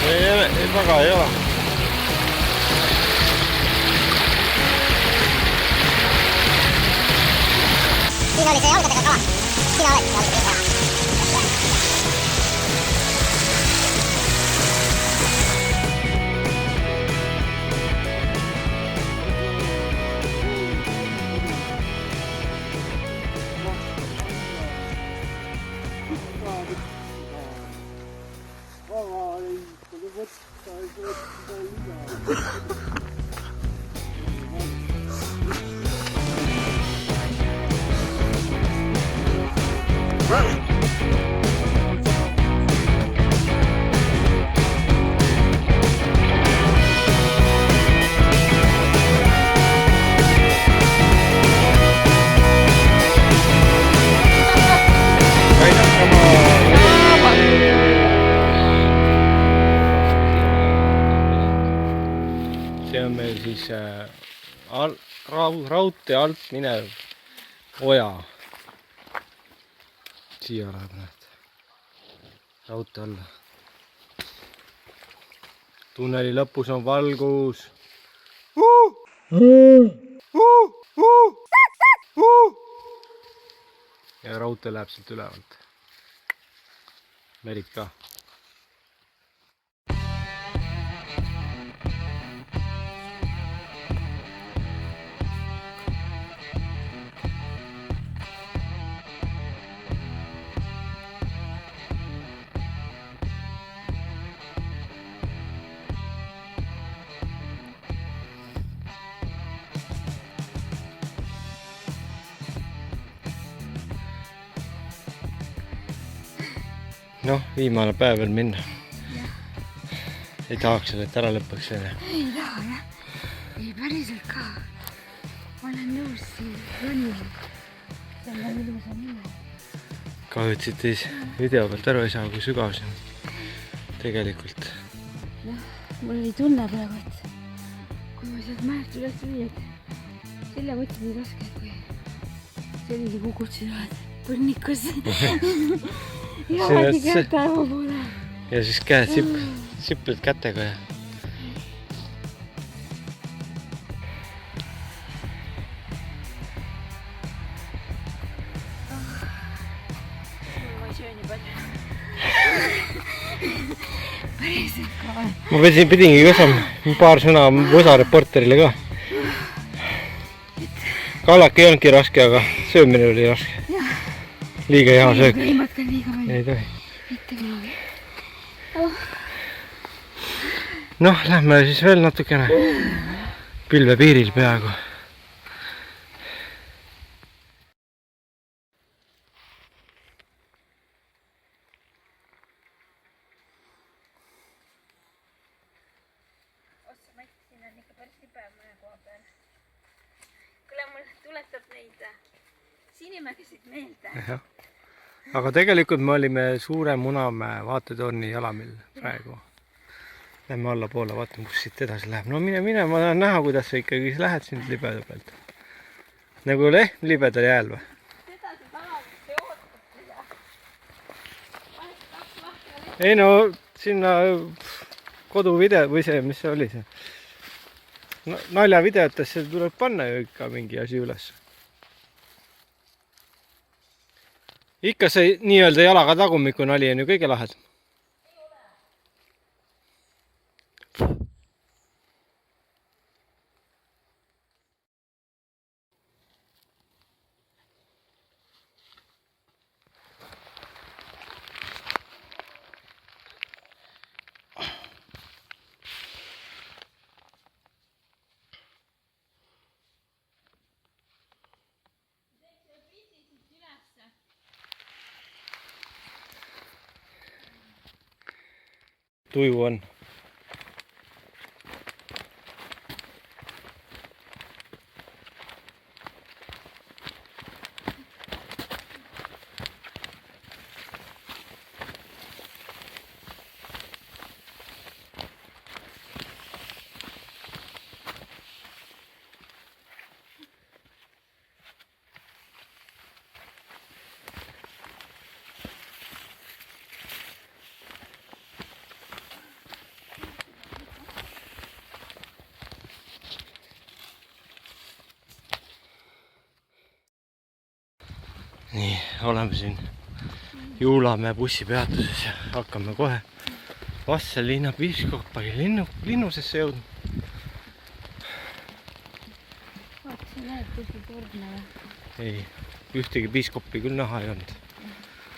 Väga ei ole. Siin oli see jalgadega kala. Sina oled jalgadega kala. See on meil siis raudtee alt minev oja. Siia läheb, näed. Raudtee alla. Tunneli lõpus on valgus. Ja raudtee läheb siit ülevalt. Merid ka. Noh, viimane päev veel minna. Ei tahaks selle, et ära lõppaks selle. Ei taha, jah. Ei, päriselt ka. Ma olen nõus siin ronnima. Selle ilusa nime. Kahjud siit video pealt aru ei saa, kui sügav see on. Tegelikult. Noh, mul oli tunne praegu, et kui ma sealt mäelt üles tuli, et selle võtsi nii raske, kui sellise kukutsi oled põrnikus. Jaladi kätte aimu poole. Ja siis käed sipled kätega ja... Ma ei söö nii palju. Päriselt ka. Ma pidingi kasvama paar sõna Võsa reporterile ka. Kallak ei olnudki raske, aga söömine oli raske. Liiga hea söök. Ei matka liiga palju. Ei tohi. Mitte kunagi. Noh, lähme siis veel natukene. Pilve piiril peaaegu. Ossa Mati, siin on ikka päris libe mõne koha peal. Kuule, mul tuletab neid Sinimägesid meelde. Jah. Aga tegelikult me olime Suure Munamäe vaatetorni jalamil praegu. Lähme alla poole, vaatame, kus siit edasi läheb. No mine, ma tahan näha, kuidas sa ikkagi lähed siin libeda pealt. Nagu lehm libedal jääl või? Seda see tavaliselt ei ootab seda. Paneks kaks lahti. Ei no, sinna koduvideo või see, mis see oli see? Naljavideotesse tuleb panna ju ikka mingi asi üles. Ikka see nii-öelda jalaga tagumiku nali on ju kõige lahed. Tuju on. nii, oleme siin Juulamäe bussipeatuses ja hakkame kohe Vassel linna piiskopagi linnusesse jõudma. Vaatasin näed kuskil torna või? Ei, ühtegi piiskoppi küll näha ei olnud.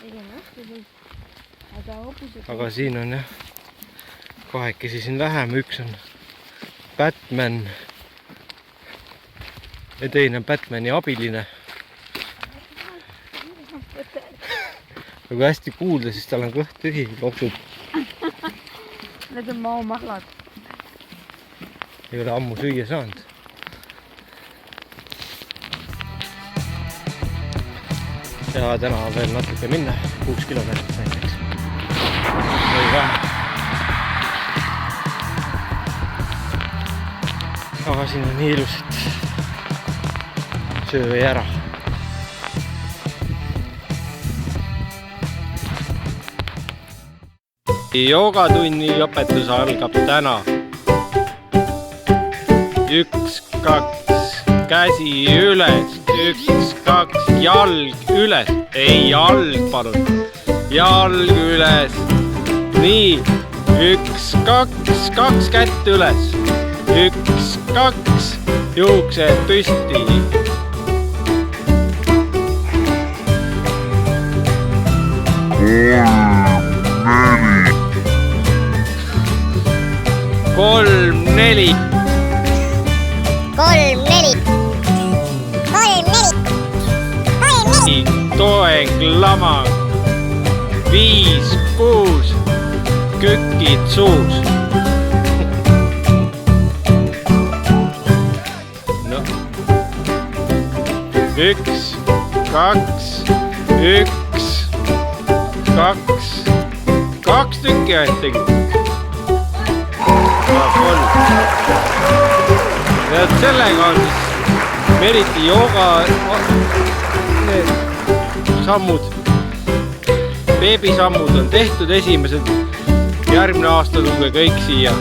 Tegime vastuseid, aga hobused... Aga siin on jah, kahekesi siin läheme, üks on Batman ja teine on Batmani abiline. Kui hästi kuulda, siis tal on kõht tühi, loksub. Need on maomahlad. Ei ole ammu süüa saanud. Ja täna on veel natuke minna, 6 kilomeetrit näiteks. Või vähe. Aga siin on nii ilus, et söö ei ära. Joogatunni õpetus algab täna. 1, 2, käsi üles, 1, 2, jalg üles, ei jalg palun, jalg üles, nii, 1, 2, 2 kätt üles, 1, 2, juuksed püsti. Kolm, neli. Toeng, lamang. 5, 6. Kükid suus. No. 1, 2, 1, 2. 2 tükki ainult tegi. Ja sellega on siis Meriti jooga need sammud, beebisammud on tehtud esimesed. Järgmine aasta tulge kõik siia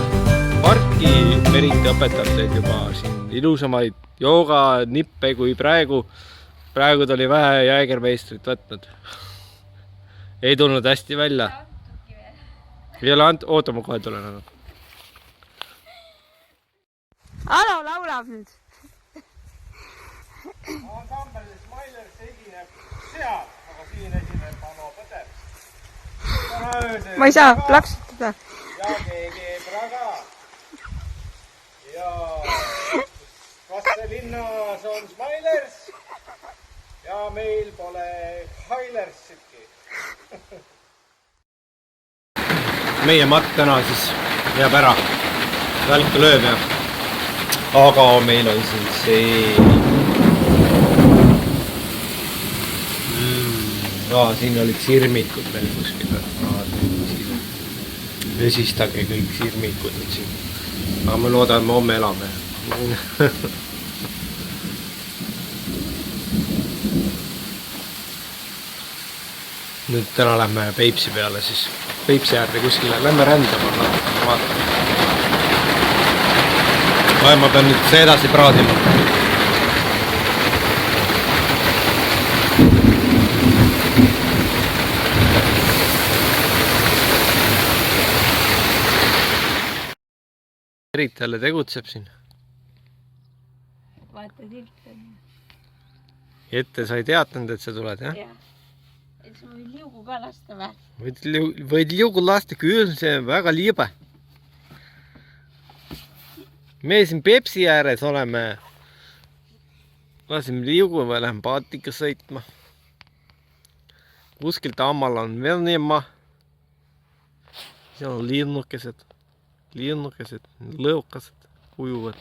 parki. Meriti õpetab teid juba siin ilusamaid jooga nippe kui praegu. Praegu ta oli vähe jäägermeistrit võtnud. Ei tulnud hästi välja. Ei ole antud, oota ma kohe tulen. Alo laulab nüüd. Ansambel Smilers esineb seal, aga siin esineb Alo Põder. Ma ei saa plaksutada. Ja GG Praga. Ja Kastelinnas on Smilers. Ja meil pole Hailersitki. Meie matt täna siis jääb ära. Välka lööb ja. Aga meil on siin see. Siin olid sirmikud meil kuskil. Vesistage kõik sirmikud on siin. Aga me loodame, me homme elame. Nüüd täna lähme Peipsi peale siis. Peipsi äärde kuskile. Lähme rändama. Vaatame. Ma pean nüüd see edasi praadima. Merit jälle tegutseb siin. Vaata tilta. Ette sa ei teatanud, et sa tuled, jah? Jah. Et sa võid liugu ka lasta või? Võid liugu lasta küll, see on väga liibe. Me siin Peipsi ääres oleme. Lasime liugu või lähme paatiga sõitma. Kuskil tammal on veel niema. Seal on linnukesed, lõukased ujuvad.